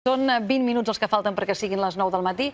Són 20 minuts els que falten perquè siguin les 9 del matí.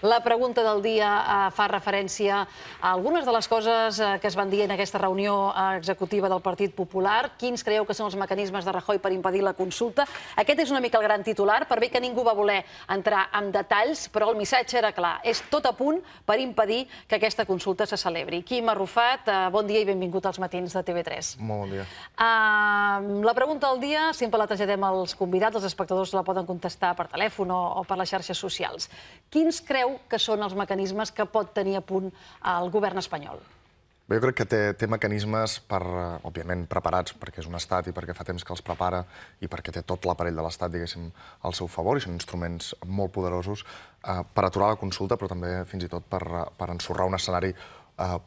La pregunta del dia fa referència a algunes de les coses que es van dir en aquesta reunió executiva del Partit Popular. Quins creieu que són els mecanismes de Rajoy per impedir la consulta? Aquest és una mica el gran titular, per bé que ningú va voler entrar en detalls, però el missatge era clar. És tot a punt per impedir que aquesta consulta se celebri. Quim Arrufat, bon dia i benvingut als matins de TV3. Molt bon dia. La pregunta del dia sempre la traslladem als convidats, els espectadors la poden contestar per telèfon o per les xarxes socials. Quins creu que són els mecanismes que pot tenir a punt el govern espanyol? Jo crec que té mecanismes, òbviament, preparats, perquè és un estat i perquè fa temps que els prepara i perquè té tot l'aparell de l'estat, diguéssim, al seu favor, i són instruments molt poderosos per aturar la consulta, però també, fins i tot, per ensorrar un escenari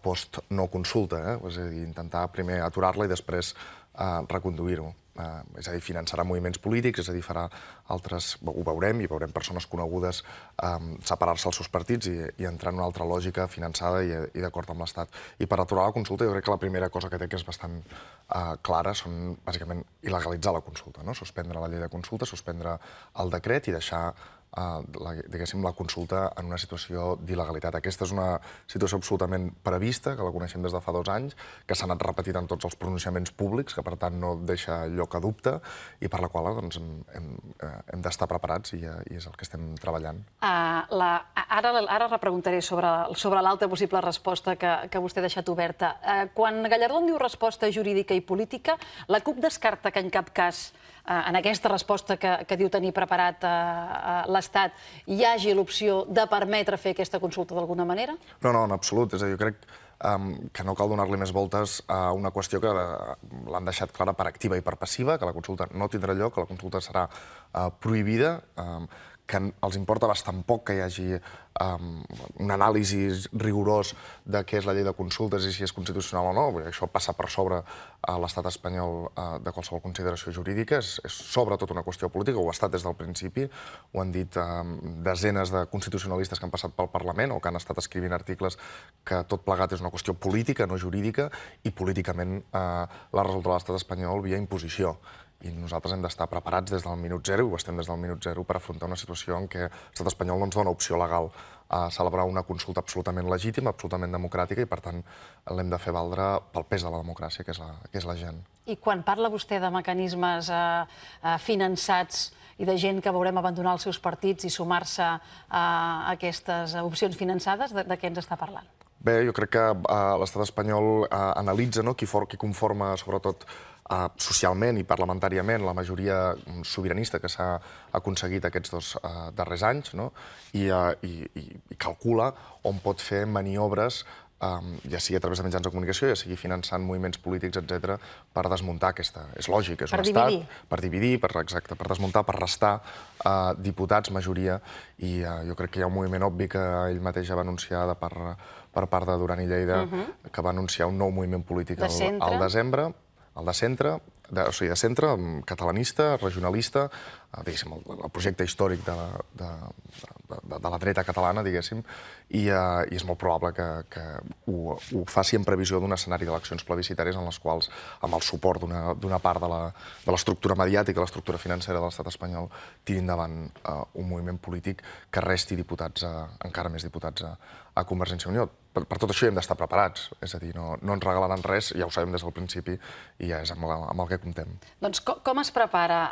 post-no consulta, és a dir, intentar primer aturar-la i després reconduir-ho. És a dir, finançarà moviments polítics, és a dir, farà altres... Ho veurem, i veurem persones conegudes separar-se als seus partits i entrar en una altra lògica finançada i d'acord amb l'Estat. I per aturar la consulta, jo crec que la primera cosa que té, que és bastant clara, són, bàsicament, il·legalitzar la consulta, suspendre la llei de consulta, suspendre el decret i deixar diguéssim, la consulta en una situació d'il·legalitat. Aquesta és una situació absolutament prevista, que la coneixem des de fa 2 anys, que s'ha anat repetint en tots els pronunciaments públics, que per tant no deixa lloc a dubte, i per la qual hem d'estar preparats i és el que estem treballant. Ara repreguntaré sobre l'altra possible resposta que vostè ha deixat oberta. Quan Gallardón diu resposta jurídica i política, la CUP descarta que en cap cas en aquesta resposta que diu tenir preparat l'Estat hi hagi l'opció de permetre fer aquesta consulta d'alguna manera? No, en absolut. És a dir, jo crec que no cal donar-li més voltes a una qüestió que l'han deixat clara per activa i per passiva, que la consulta no tindrà lloc, que la consulta serà prohibida, que els importa bastant poc que hi hagi un anàlisi rigorós de què és la llei de consultes i si és constitucional o no. Això passa per sobre a l'estat espanyol de qualsevol consideració jurídica. És sobretot una qüestió política, ho ha estat des del principi. Ho han dit desenes de constitucionalistes que han passat pel Parlament o que han estat escrivint articles que tot plegat és una qüestió política, no jurídica, i políticament la resoldrà l'estat espanyol via imposició. I nosaltres hem d'estar preparats des del minut zero, i ho estem des del minut zero, per afrontar una situació en què l'estat espanyol no ens dona opció legal a celebrar una consulta absolutament legítima, absolutament democràtica, i per tant l'hem de fer valdre pel pes de la democràcia, que és la gent. I quan parla vostè de mecanismes finançats i de gent que veurem abandonar els seus partits i sumar-se a aquestes opcions finançades, de què ens està parlant? Bé, jo crec que l'estat espanyol analitza qui conforma, sobretot socialment i parlamentàriament, la majoria sobiranista que s'ha aconseguit aquests 2 darrers anys, i calcula on pot fer maniobres, ja sigui a través de mitjans de comunicació, ja sigui finançant moviments polítics, etc., per desmuntar aquesta... És lògic, és un estat... Per dividir. Exacte, per desmuntar, per restar diputats, majoria, i jo crec que hi ha un moviment obvi que ell mateix ja va anunciar per part de Duran i Lleida, que va anunciar un nou moviment polític al desembre, el de centre, o sigui, de centre, catalanista, regionalista, diguéssim, el projecte històric de la dreta catalana, diguéssim, i és molt probable que ho faci en previsió d'un escenari d'eleccions plebiscitàries en les quals, amb el suport d'una part de l'estructura mediàtica, l'estructura financera de l'estat espanyol, tiri endavant un moviment polític que resti diputats, encara més diputats, a Convergència i Unió. Per tot això hi hem d'estar preparats, és a dir, no ens regalaran res, ja ho sabem des del principi, i ja és amb el que comptem. Doncs com es prepara,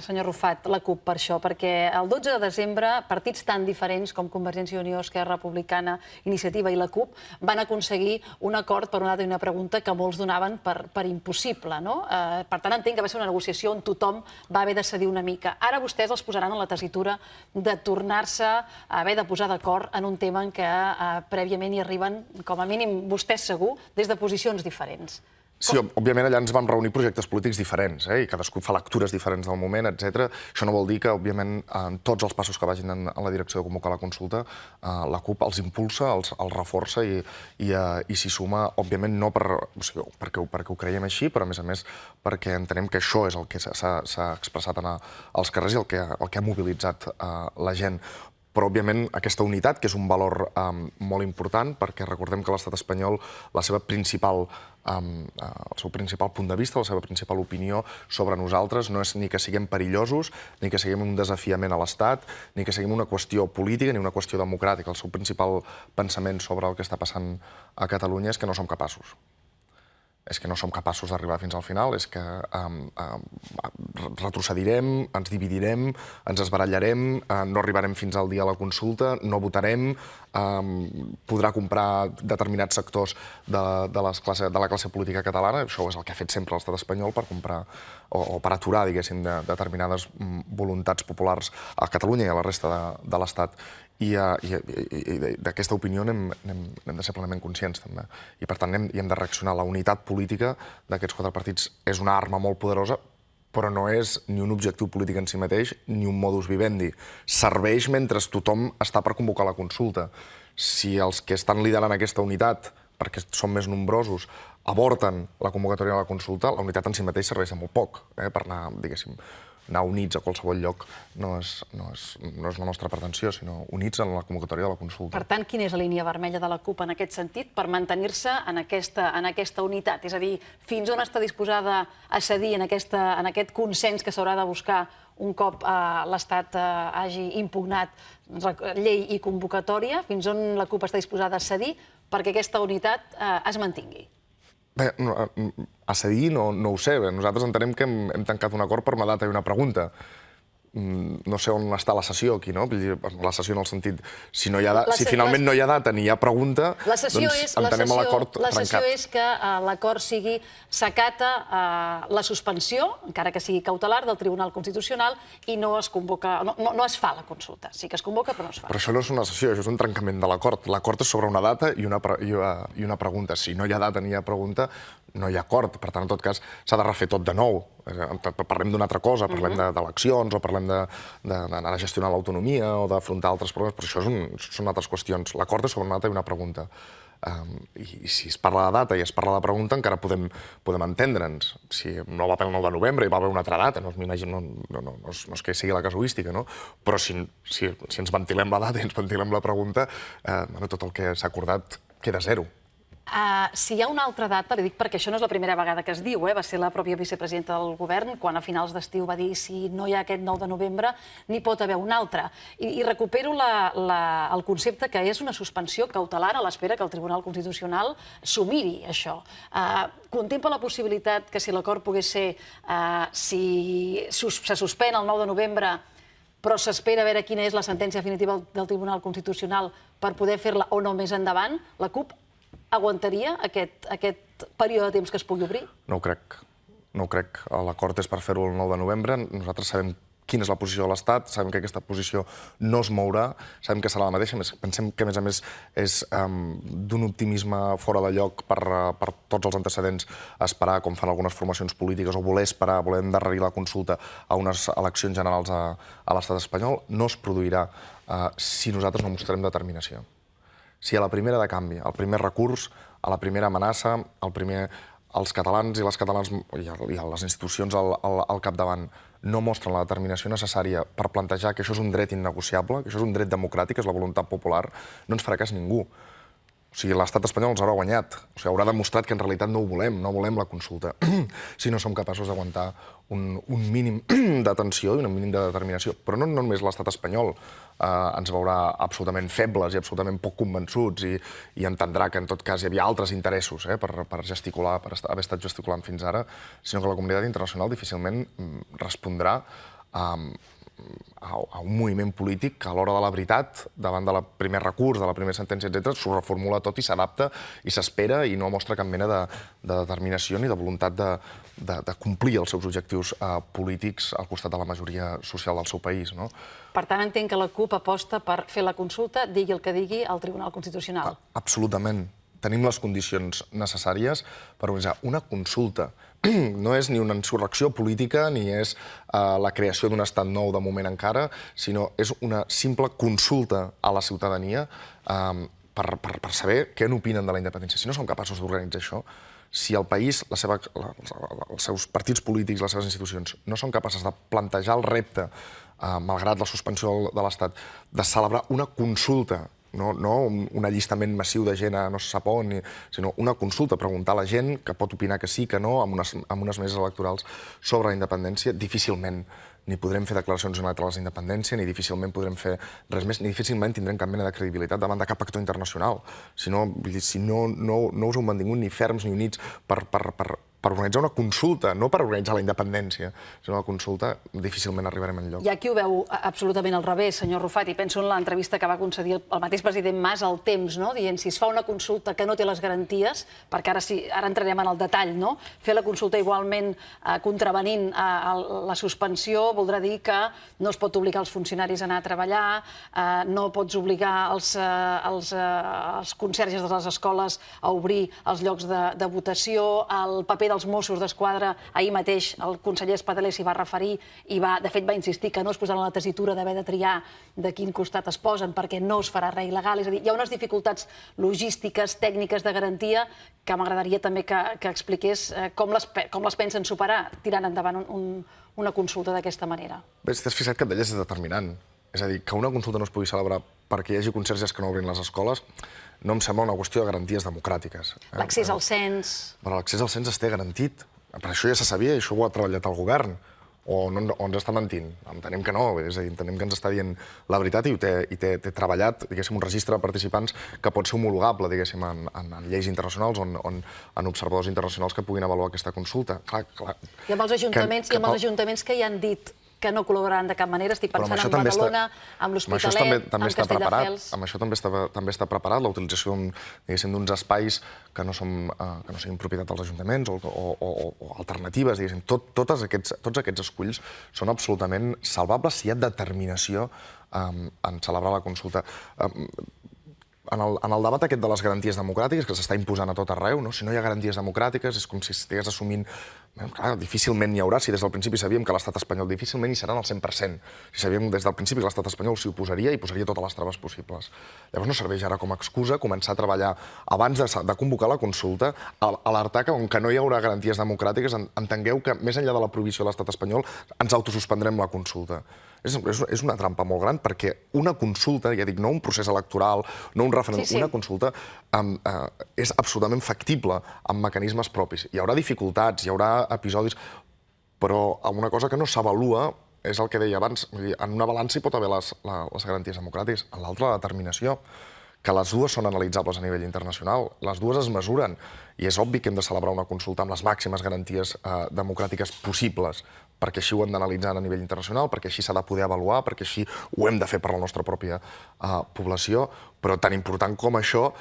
senyor Arrufat, la CUP per això? Perquè el 12 de desembre, partits tan diferents com Convergència i Unió, Esquerra Republicana, Iniciativa i la CUP van aconseguir un acord per una data i una pregunta que molts donaven per impossible, no? Per tant, entenc que va ser una negociació on tothom va haver de cedir una mica. Ara vostès els posaran en la tessitura de tornar-se a haver de posar d'acord en un tema en què prèviament hi arriben, com a mínim vostès segur, des de posicions diferents. Sí, òbviament allà ens vam reunir projectes polítics diferents, i cadascú fa lectures diferents del moment, etc. Això no vol dir que, òbviament, en tots els passos que vagin en la direcció de convocar la consulta, la CUP els impulsa, els reforça i s'hi suma, òbviament, no perquè ho creiem així, però, a més, perquè entenem que això és el que s'ha expressat als carrers i el que ha mobilitzat la gent. Però, òbviament, aquesta unitat, que és un valor molt important, perquè recordem que l'estat espanyol, el seu principal punt de vista, la seva principal opinió sobre nosaltres no és ni que siguem perillosos, ni que siguem un desafiament a l'Estat, ni que siguem una qüestió política ni una qüestió democràtica. El seu principal pensament sobre el que està passant a Catalunya és que no som capaços. És que no som capaços d'arribar fins al final, és que retrocedirem, ens dividirem, ens esbarallarem, no arribarem fins al dia de la consulta, no votarem, podrà comprar determinats sectors de la classe política catalana, això és el que ha fet sempre l'estat espanyol per comprar o per aturar, diguéssim, determinades voluntats populars a Catalunya i a la resta de l'Estat. I d'aquesta opinió n'hem de ser plenament conscients, també. I, per tant, hi hem de reaccionar. La unitat política d'aquests 4 partits és una arma molt poderosa, però no és ni un objectiu polític en si mateix ni un modus vivendi. Serveix mentre tothom està per convocar la consulta. Si els que estan liderant aquesta unitat, perquè són més nombrosos, avorten la convocatòria de la consulta, la unitat en si mateix serveix de molt poc per anar, diguéssim, anar units a qualsevol lloc no és la nostra pretensió, sinó units en la convocatòria de la consulta. Per tant, quina és la línia vermella de la CUP en aquest sentit per mantenir-se en aquesta unitat? És a dir, fins on està disposada a cedir en aquest consens que s'haurà de buscar un cop l'Estat hagi impugnat llei i convocatòria? Fins on la CUP està disposada a cedir perquè aquesta unitat es mantingui? Bé, a cedir no ho sé. Nosaltres entenem que hem tancat un acord per una data i una pregunta. No sé on està la sessió aquí, no? La sessió en el sentit, si finalment no hi ha data ni hi ha pregunta, doncs entenem l'acord trencat. La sessió és que l'acord sigui s'acata la suspensió, encara que sigui cautelar, del Tribunal Constitucional i no es convoca, no es fa la consulta. Sí que es convoca, però no es fa. Però això no és una sessió, això és un trencament de l'acord. L'acord és sobre una data i una pregunta. Si no hi ha data ni hi ha pregunta, no hi ha acord. Per tant, en tot cas, s'ha de refer tot de nou. Parlem d'una altra cosa, parlem d'eleccions o parlem d'anar a gestionar l'autonomia o d'afrontar altres problemes, però això són altres qüestions. L'acord és sobre una data i una pregunta. I si es parla de data i es parla de pregunta, encara podem entendre'ns. Si no va haver el 9 de novembre i va haver una altra data, no és que sigui la casuística, no? Però si ens ventilem la data i ens ventilem la pregunta, tot el que s'ha acordat queda a zero. Si hi ha una altra data, li dic perquè això no és la primera vegada que es diu, va ser la pròpia vicepresidenta del govern quan a finals d'estiu va dir si no hi ha aquest 9 de novembre n'hi pot haver una altra. I recupero el concepte que és una suspensió cautelar a l'espera que el Tribunal Constitucional s'ho miri, això. Contempla la possibilitat que si l'acord pogués ser, si se suspèn el 9 de novembre, però s'espera a veure quina és la sentència definitiva del Tribunal Constitucional per poder fer-la o no més endavant, la CUP aguantaria aquest període de temps que es pugui obrir? No ho crec. No ho crec. L'acord és per fer-ho el 9 de novembre. Nosaltres sabem quina és la posició de l'Estat, sabem que aquesta posició no es mourà, sabem que serà la mateixa. Pensem que, a més, és d'un optimisme fora de lloc per tots els antecedents esperar, com fan algunes formacions polítiques, o voler esperar, voler endarrerir la consulta a unes eleccions generals a l'Estat espanyol. No es produirà si nosaltres no mostrem determinació. Si a la primera de canvi, al primer recurs, a la primera amenaça, els catalans i les catalanes i les institucions al capdavant no mostren la determinació necessària per plantejar que això és un dret innegociable, que això és un dret democràtic, és la voluntat popular, no ens farà cas ningú. O sigui, l'estat espanyol ens haurà guanyat. O sigui, haurà demostrat que en realitat no ho volem, no volem la consulta, si no som capaços d'aguantar un mínim d'atenció i un mínim de determinació. Però no només l'estat espanyol ens veurà absolutament febles i absolutament poc convençuts i entendrà que en tot cas hi havia altres interessos per gesticular, per haver estat gesticulant fins ara, sinó que la comunitat internacional difícilment respondrà a un moviment polític que a l'hora de la veritat, davant del primer recurs, de la primera sentència, etc., s'ho reformula tot i s'adapta i s'espera i no mostra cap mena de determinació ni de voluntat de complir els seus objectius polítics al costat de la majoria social del seu país. Per tant, entenc que la CUP aposta per fer la consulta, digui el que digui, al Tribunal Constitucional. Absolutament. Tenim les condicions necessàries per organitzar una consulta. No és ni una insurrecció política ni és la creació d'un estat nou de moment encara, sinó és una simple consulta a la ciutadania per saber què n'opinen de la independència. Si no som capaços d'organitzar això, si el país, els seus partits polítics, les seves institucions, no són capaces de plantejar el repte malgrat la suspensió de l'Estat, de celebrar una consulta, no un allistament massiu de gent a no se sap on, sinó una consulta, preguntar a la gent que pot opinar que sí, que no, amb unes meses electorals sobre la independència, difícilment ni podrem fer declaracions unilaterals d'independència, ni difícilment podrem fer res més, ni difícilment tindrem cap mena de credibilitat davant de cap actor internacional. Si no us heu mantingut ni ferms ni units per organitzar una consulta, no per organitzar la independència, sinó una consulta, difícilment arribarem enlloc. Hi ha qui ho veu absolutament al revés, senyor Rufat, i penso en l'entrevista que va concedir el mateix president Mas al Temps, dient si es fa una consulta que no té les garanties, perquè ara entrarem en el detall, fer la consulta igualment contravenint la suspensió voldrà dir que no es pot obligar els funcionaris a anar a treballar, no pots obligar els conserges de les escoles a obrir els llocs de votació, el paper dels Mossos d'Esquadra, ahir mateix el conseller Espadaler s'hi va referir i de fet va insistir que no es posaran en la tessitura d'haver de triar de quin costat es posen perquè no es farà res il·legal. És a dir, hi ha unes dificultats logístiques, tècniques de garantia que m'agradaria també que expliqués com les pensen superar tirant endavant una consulta d'aquesta manera. Bé, si t'has fixat que d'ella és determinant. És a dir, que una consulta no es pugui celebrar perquè hi hagi conserges que no obrin les escoles no em sembla una qüestió de garanties democràtiques. L'accés al cens... Però l'accés al cens es té garantit. Per això ja se sabia i això ho ha treballat el govern. O ens està mentint? Entenem que no, és a dir, entenem que ens està dient la veritat i té treballat, diguéssim, un registre de participants que pot ser homologable, diguéssim, en lleis internacionals o en observadors internacionals que puguin avaluar aquesta consulta. I amb els ajuntaments que hi han dit que no col·laboraran de cap manera, estic pensant en Badalona, amb l'Hospitalet, amb Castelldefels... Amb això també està preparat, la utilització d'uns espais que no siguin propietat dels ajuntaments o alternatives, diguéssim. Tots aquests esculls són absolutament salvables si hi ha determinació en celebrar la consulta. En el debat aquest de les garanties democràtiques, que s'està imposant a tot arreu, si no hi ha garanties democràtiques és com si estigués assumint... Clar, difícilment n'hi haurà, si des del principi sabíem que l'estat espanyol difícilment hi seran al 100%. Si sabíem des del principi que l'estat espanyol s'hi oposaria i posaria totes les traves possibles. Llavors no serveix ara com a excusa començar a treballar abans de convocar la consulta, alertar que no hi haurà garanties democràtiques, entengueu que més enllà de la prohibició de l'estat espanyol ens autosuspendrem la consulta. És una trampa molt gran perquè una consulta, ja dic, no un procés electoral, no un referèndum, una consulta és absolutament factible amb mecanismes propis. Hi haurà dificultats, hi haurà episodis, però una cosa que no s'avalua és el que deia abans, en una balança hi pot haver les garanties democràtiques, en l'altra la determinació, que les dues són analitzables a nivell internacional, les dues es mesuren, i és obvi que hem de celebrar una consulta amb les màximes garanties democràtiques possibles, perquè així ho hem d'analitzar a nivell internacional, perquè així s'ha de poder avaluar, perquè així ho hem de fer per la nostra pròpia població, però tan important com això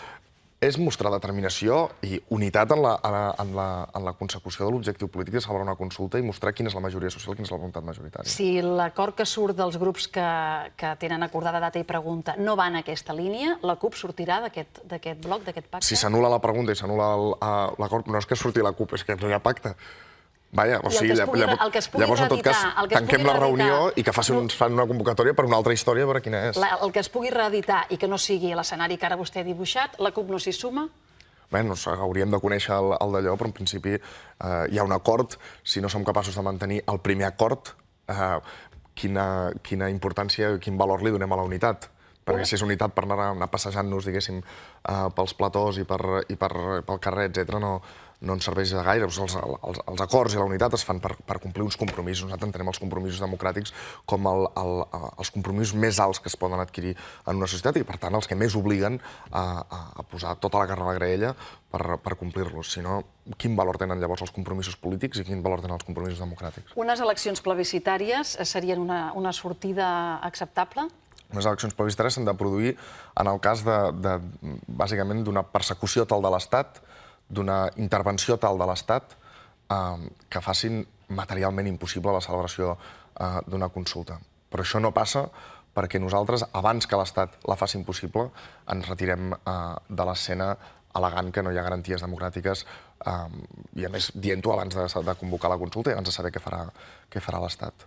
és mostrar determinació i unitat en la consecució de l'objectiu polític de celebrar una consulta i mostrar quina és la majoria social, quina és la voluntat majoritària. Si l'acord que surt dels grups que tenen acordada data i pregunta no va en aquesta línia, la CUP sortirà d'aquest bloc, d'aquest pacte? Si s'anul·la la pregunta i s'anul·la l'acord, no és que surti la CUP, és que no hi ha pacte. Vaja, o sigui, llavors en tot cas tanquem la reunió i que fan una convocatòria per una altra història, a veure quina és. El que es pugui reeditar i que no sigui l'escenari que ara vostè ha dibuixat, la CUP no s'hi suma? Bé, hauríem de conèixer el d'allò, però en principi hi ha un acord. Si no som capaços de mantenir el primer acord, quina importància i quin valor li donem a la unitat? Perquè si és unitat per anar passejant-nos, diguéssim, pels platós i pel carrer, etc., no ens serveix de gaire. Els acords i la unitat es fan per complir uns compromisos. Nosaltres entenem els compromisos democràtics com els compromisos més alts que es poden adquirir en una societat i, per tant, els que més obliguen a posar tota la carn a la graella per complir-los. Si no, quin valor tenen llavors els compromisos polítics i quin valor tenen els compromisos democràtics? Unes eleccions plebiscitàries serien una sortida acceptable? Les eleccions plebiscitàries s'han de produir en el cas bàsicament d'una persecució tal de l'Estat, d'una intervenció tal de l'Estat, que facin materialment impossible la celebració d'una consulta. Però això no passa perquè nosaltres, abans que l'Estat la faci impossible, ens retirem de l'escena al·legant que no hi ha garanties democràtiques i, a més, dient-ho abans de convocar la consulta i abans de saber què farà l'Estat.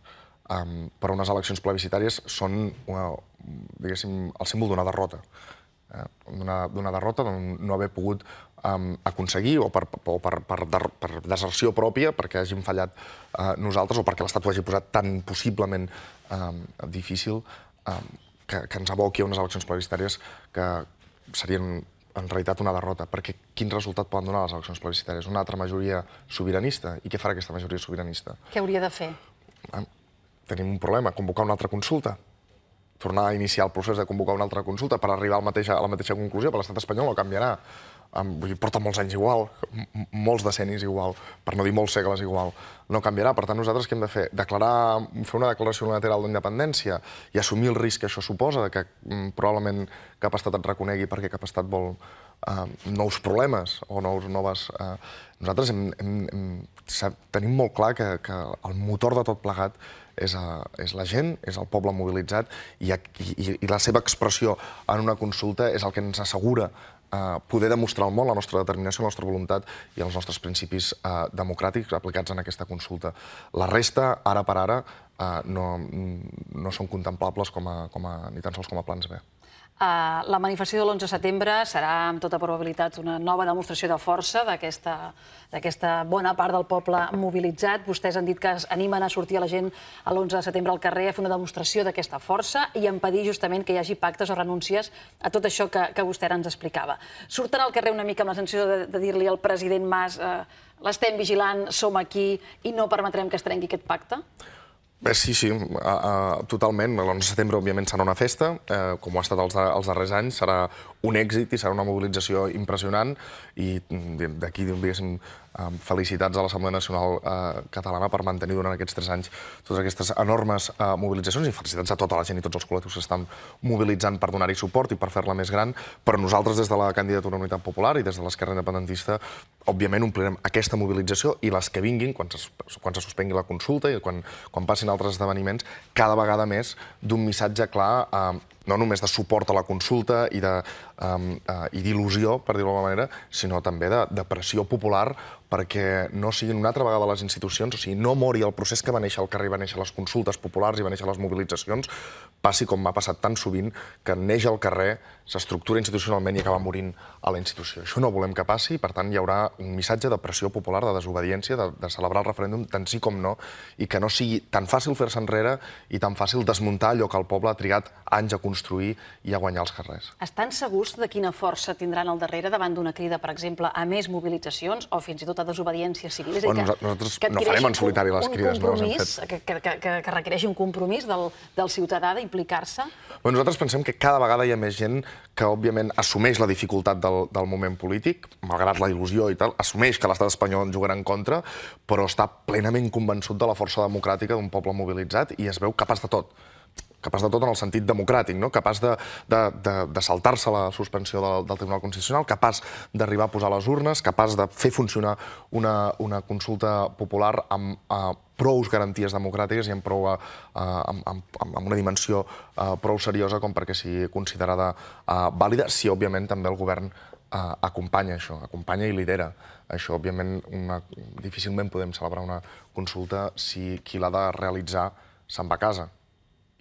Però unes eleccions plebiscitàries són, diguéssim, el símbol d'una derrota. d'una derrota, de no haver pogut aconseguir, o per deserció pròpia, perquè hàgim fallat nosaltres, o perquè l'Estat ho hagi posat tan possiblement difícil, que ens aboqui a unes eleccions plebiscitàries que serien en realitat una derrota, perquè quin resultat poden donar les eleccions plebiscitàries? Una altra majoria sobiranista? I què farà aquesta majoria sobiranista? Què hauria de fer? Tenim un problema, convocar una altra consulta. Tornar a iniciar el procés de convocar una altra consulta per arribar a la mateixa conclusió, però l'estat espanyol no canviarà. Porta molts anys igual, molts decennis igual, per no dir molts segles igual. No canviarà. Per tant, nosaltres què hem de fer? Fer una declaració unilateral d'independència i assumir el risc que això suposa, que probablement cap estat et reconegui perquè cap estat vol nous problemes o noves... Nosaltres tenim molt clar que el motor de tot plegat és la gent, és el poble mobilitzat, i la seva expressió en una consulta és el que ens assegura poder demostrar al món la nostra determinació, la nostra voluntat i els nostres principis democràtics aplicats en aquesta consulta. La resta, ara per ara, no són contemplables ni tan sols com a plans B. La manifestació de l'11 de setembre serà, amb tota probabilitat, una nova demostració de força d'aquesta bona part del poble mobilitzat. Vostès han dit que animen a sortir a la gent l'11 de setembre al carrer a fer una demostració d'aquesta força i a impedir justament que hi hagi pactes o renúncies a tot això que vostè ara ens explicava. Surten al carrer una mica amb la sensació de dir-li al president Mas l'estem vigilant, som aquí i no permetrem que es trenqui aquest pacte? Sí, totalment. L'11 de setembre, òbviament, serà una festa, com ho ha estat els darrers anys. Serà un èxit i serà una mobilització impressionant. I d'aquí, diguéssim, felicitats a l'Assemblea Nacional Catalana per mantenir durant aquests 3 anys totes aquestes enormes mobilitzacions, i felicitats a tota la gent i tots els col·lectius que estan mobilitzant per donar-hi suport i per fer-la més gran. Però nosaltres, des de la candidatura Unitat Popular i des de l'Esquerra Independentista, òbviament omplirem aquesta mobilització i les que vinguin, quan se suspengui la consulta i quan passin altres esdeveniments, cada vegada més d'un missatge clar, no només de suport a la consulta i d'il·lusió, per dir-ho d'alguna manera, sinó també de pressió popular perquè no siguin una altra vegada les institucions, o sigui, no mori el procés que va néixer al carrer, va néixer les consultes populars i va néixer les mobilitzacions, passi com m'ha passat tan sovint, que neix al carrer, s'estructura institucionalment i acaba morint a la institució. Això no volem que passi, per tant hi haurà un missatge de pressió popular, de desobediència, de celebrar el referèndum tant sí com no, i que no sigui tan fàcil fer-se enrere i tan fàcil desmuntar allò que el poble ha trigat anys a construir i a guanyar als carrers. Estan segurs de quina força tindran al darrere davant d'una crida, per exemple, a més mobilitzacions o fins i tot a desobediència civil? Nosaltres no farem en solitari les crides. Que requereixi un compromís del ciutadà d'implicar-se? Nosaltres pensem que cada vegada hi ha més gent que, òbviament, assumeix la dificultat del moment polític, malgrat la il·lusió i tal, assumeix que l'estat espanyol en jugarà en contra, però està plenament convençut de la força democràtica d'un poble mobilitzat i es veu capaç de tot. Capaç de tot en el sentit democràtic, capaç de saltar-se la suspensió del Tribunal Constitucional, capaç d'arribar a posar les urnes, capaç de fer funcionar una consulta popular amb prou garanties democràtiques i amb una dimensió prou seriosa com perquè sigui considerada vàlida, si, òbviament, també el govern acompanya això, acompanya i lidera. Això, òbviament, difícilment podem celebrar una consulta si qui l'ha de realitzar se'n va a casa,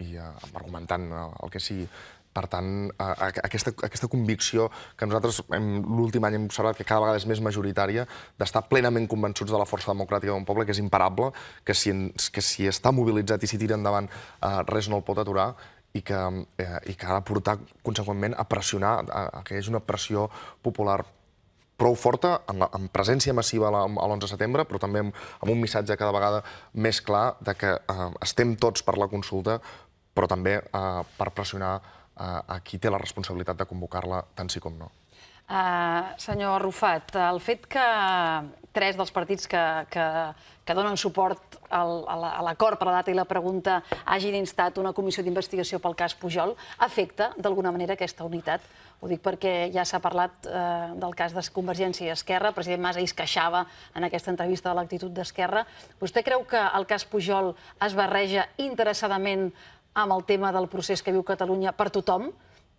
i argumentant el que sigui. Per tant, aquesta convicció que nosaltres l'últim any hem observat que cada vegada és més majoritària, d'estar plenament convençuts de la força democràtica d'un poble, que és imparable, que si està mobilitzat i si tira endavant res no el pot aturar, i que ha de portar conseqüentment a pressionar, que hi hagi una pressió popular prou forta, amb presència massiva a l'11 de setembre, però també amb un missatge cada vegada més clar de que estem tots per la consulta, però també per pressionar a qui té la responsabilitat de convocar-la tant sí com no. Senyor Arrufat, el fet que 3 dels partits que donen suport a l'acord per la data i la pregunta hagin instat una comissió d'investigació pel cas Pujol afecta d'alguna manera aquesta unitat? Ho dic perquè ja s'ha parlat del cas de Convergència i Esquerra. El president Mas ahir es queixava en aquesta entrevista de l'actitud d'Esquerra. Vostè creu que el cas Pujol es barreja interessadament amb el tema del procés que viu Catalunya per tothom,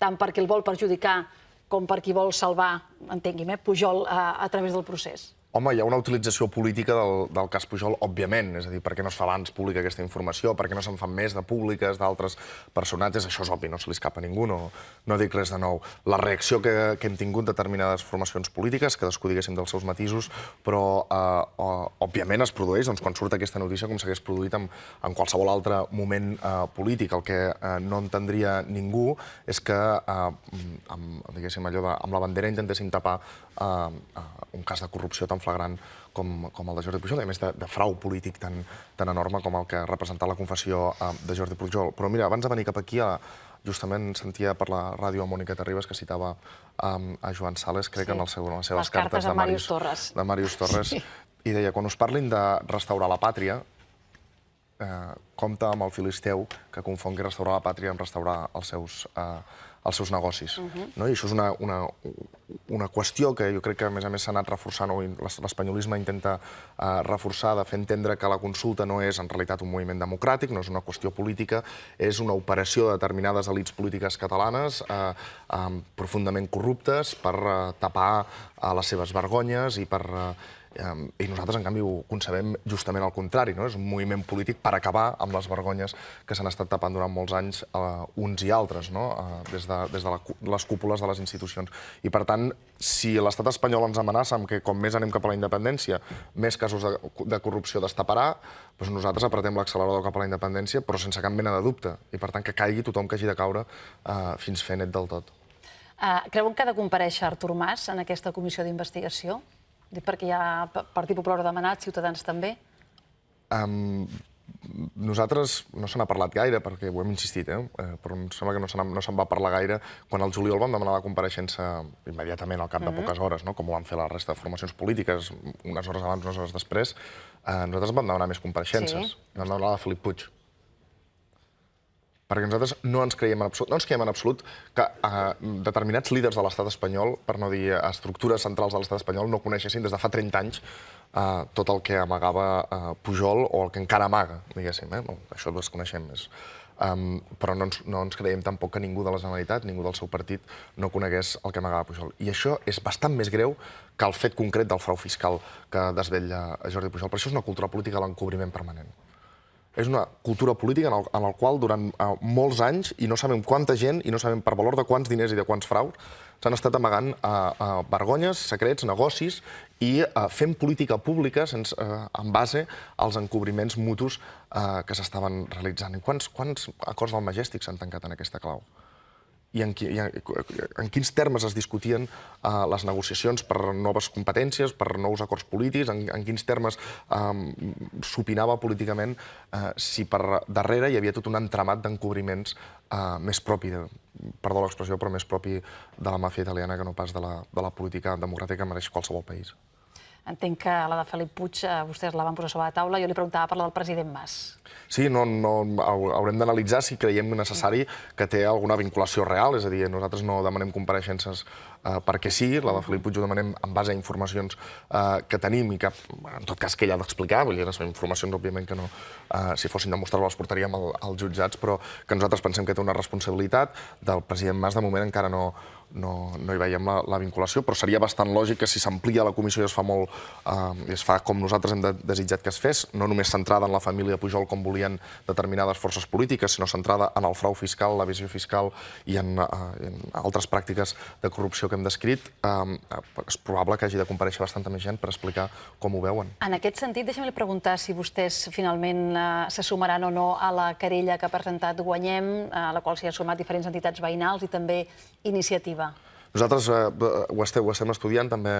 tant per qui el vol perjudicar com per qui vol salvar, entengui'm, Pujol a través del procés? Home, hi ha una utilització política del cas Pujol, òbviament. És a dir, per què no es fa abans pública aquesta informació? Per què no se'n fan més de públiques d'altres personatges? Això és obvi, no se li escapa a ningú, no dic res de nou. La reacció que hem tingut determinades formacions polítiques, cadascú diguéssim dels seus matisos, però òbviament es produeix quan surt aquesta notícia com s'hagués produït en qualsevol altre moment polític. El que no entendria ningú és que, diguéssim, amb la bandera intentéssim tapar un cas de corrupció tan flagrant com el de Jordi Pujol, i a més de frau polític tan enorme com el que ha representat la confessió de Jordi Pujol. Però mira, abans de venir cap aquí, justament sentia per la ràdio a Mònica Terribas que citava a Joan Sales, crec, en les seves cartes de Màrius Torres, i deia, quan us parlin de restaurar la pàtria, compta amb el filisteu que confongui restaurar la pàtria amb restaurar els seus negocis. I això és una qüestió que jo crec que, a més s'ha anat reforçant, o l'espanyolisme intenta reforçar, de fer entendre que la consulta no és en realitat un moviment democràtic, no és una qüestió política, és una operació de determinades elits polítiques catalanes profundament corruptes per tapar les seves vergonyes i nosaltres, en canvi, ho concebem justament al contrari. És un moviment polític per acabar amb les vergonyes que s'han estat tapant durant molts anys uns i altres, des de les cúpules de les institucions. I, per tant, si l'estat espanyol ens amenaça amb que com més anem cap a la independència, més casos de corrupció destaparà, doncs nosaltres apretem l'accelerador cap a la independència, però sense cap mena de dubte. I, per tant, que caigui tothom que hagi de caure fins fer net del tot. Creuen que ha de comparèixer Artur Mas en aquesta comissió d'investigació? Dic perquè ja el Partit Popular ho ha demanat, Ciutadans també. Nosaltres no se n'ha parlat gaire, perquè ho hem insistit, però em sembla que no se'n va parlar gaire. Quan al juliol vam demanar la compareixença immediatament al cap de poques hores, com ho van fer la resta de formacions polítiques, unes hores abans, unes hores després, nosaltres vam demanar més compareixences. Vam demanar la de Felip Puig. Perquè nosaltres no ens creiem en absolut que determinats líders de l'estat espanyol, per no dir estructures centrals de l'estat espanyol, no coneixessin des de fa 30 anys tot el que amagava Pujol o el que encara amaga, diguéssim. Això ho desconeixem més. Però no ens creiem tampoc que ningú de la Generalitat, ningú del seu partit, no conegués el que amagava Pujol. I això és bastant més greu que el fet concret del frau fiscal que desvetlla Jordi Pujol. Per això és una cultura política de l'encobriment permanent. És una cultura política en la qual durant molts anys, i no sabem quanta gent, i no sabem per valor de quants diners i de quants fraus, s'han estat amagant vergonyes, secrets, negocis, i fent política pública en base als encobriments mutus que s'estaven realitzant. I quants acords del Majestic s'han tancat en aquesta clau? I en quins termes es discutien les negociacions per noves competències, per nous acords polítics, en quins termes s'opinava políticament si per darrere hi havia tot un entramat d'encobriments més propi, perdó l'expressió, però més propi de la màfia italiana que no pas de la política democràtica que mereix qualsevol país. Entenc que la de Felip Puig vostès la van posar sobre la taula. Jo li preguntava per la del president Mas. Sí, haurem d'analitzar si creiem necessari que té alguna vinculació real, és a dir, nosaltres no demanem compareixences perquè sí, la de Felip Puig ho demanem en base a informacions que tenim i que, en tot cas, que ell ha d'explicar, vull dir, les informacions, òbviament, que no, si fossin demostrar-les, les portaríem als jutjats, però que nosaltres pensem que té una responsabilitat. Del president Mas, de moment, encara no hi veiem la vinculació, però seria bastant lògic que si s'amplia la comissió i es fa com nosaltres hem desitjat que es fes, no només centrada en la família Pujol com volien determinades forces polítiques, sinó centrada en el frau fiscal, l'evasió fiscal i en altres pràctiques de corrupció que hem descrit, és probable que hagi de comparèixer bastanta més gent per explicar com ho veuen. En aquest sentit, deixa'm preguntar si vostès finalment se sumaran o no a la querella que ha presentat Guanyem, a la qual s'hi han sumat diferents entitats veïnals i també Iniciativa. Nosaltres ho estem estudiant, també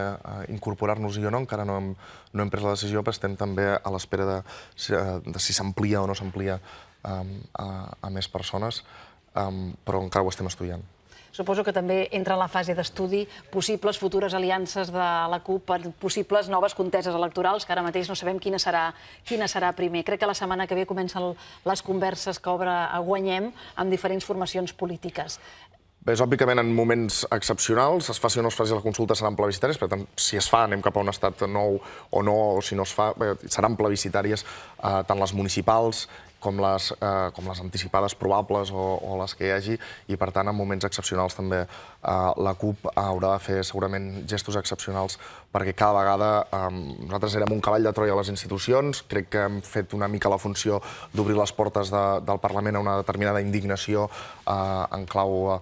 incorporar-nos-hi o no, encara no hem pres la decisió, però estem també a l'espera de si s'amplia o no s'amplia a més persones, però encara ho estem estudiant. Suposo que també entra en la fase d'estudi possibles futures aliances de la CUP per possibles noves conteses electorals, que ara mateix no sabem quina serà primer. Crec que la setmana que ve comencen les converses que obre Guanyem amb diferents formacions polítiques. Bé, és òbviament en moments excepcionals, es faci o no es faci la consulta seran plebiscitàries, per tant, si es fa anem cap a un estat nou o no, o si no es fa, seran plebiscitàries tant les municipals com les anticipades probables o les que hi hagi, i per tant en moments excepcionals també la CUP haurà de fer segurament gestos excepcionals, perquè cada vegada nosaltres érem un cavall de Troia a les institucions, crec que hem fet una mica la funció d'obrir les portes del Parlament a una determinada indignació en clau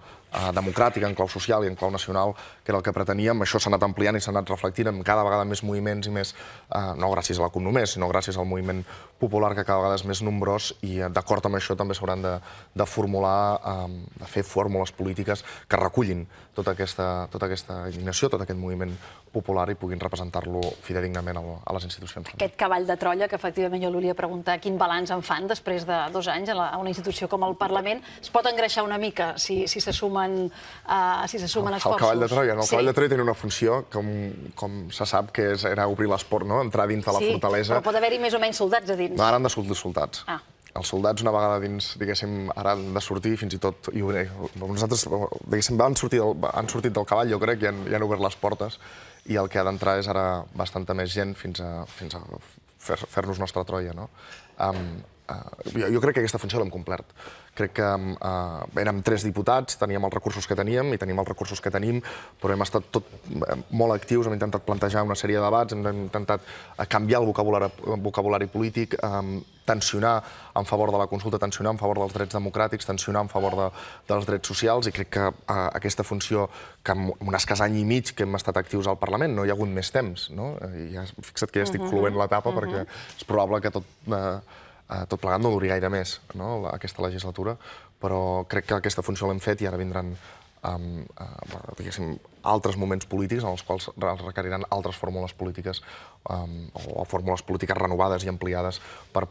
democràtica, en clau social i en clau nacional, que era el que preteníem. Això s'ha anat ampliant i s'ha anat reflectint en cada vegada més moviments i més, no gràcies a la CUP només, sinó gràcies al moviment popular, que cada vegada és més nombrós, i d'acord amb això també s'hauran de formular, de fer fórmules polítiques que recullin tota aquesta indignació, tot aquest moviment popular, i puguin representar-lo fidedignament a les institucions. Aquest cavall de Troia, que efectivament jo li volia preguntar quin balanç en fan després de 2 anys a una institució com el Parlament, es pot engreixar una mica si se sumen esforços? El cavall de Troia, no? El cavall de Troia tenia una funció, com se sap, que era obrir les portes, entrar dins de la fortalesa. Sí, però pot haver-hi més o menys soldats a dins. No, ara han de sortir els soldats. Els soldats, una vegada dins, diguéssim, ara han de sortir, fins i tot, nosaltres, diguéssim, han sortit del cavall, jo crec, i han obert les portes, i el que ha d'entrar és ara bastanta més gent fins a fer-nos nostra Troia, no? Jo crec que aquesta funció l'hem complert. Crec que érem 3 diputats, teníem els recursos que teníem i tenim els recursos que tenim, però hem estat molt actius, hem intentat plantejar una sèrie de debats, hem intentat canviar el vocabulari polític, tensionar en favor de la consulta, tensionar en favor dels drets democràtics, tensionar en favor dels drets socials, i crec que aquesta funció, que en un escàs any i mig que hem estat actius al Parlament, no hi ha hagut més temps, no? Fixa't que ja estic cloent l'etapa, perquè és probable que tot plegat no duri gaire més, aquesta legislatura, però crec que aquesta funció l'hem fet i ara vindran altres moments polítics en els quals es requeriran altres fórmules polítiques o fórmules polítiques renovades i ampliades per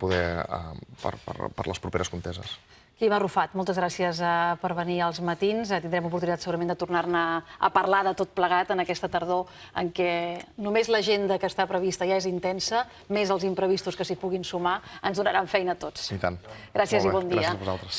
les properes conteses. Quim Arrufat, moltes gràcies per venir als matins. Tindrem oportunitat segurament de tornar-ne a parlar de tot plegat en aquesta tardor en què només l'agenda que està prevista ja és intensa, més els imprevistos que s'hi puguin sumar, ens donaran feina a tots. I tant. Gràcies i bon dia. Gràcies a vosaltres.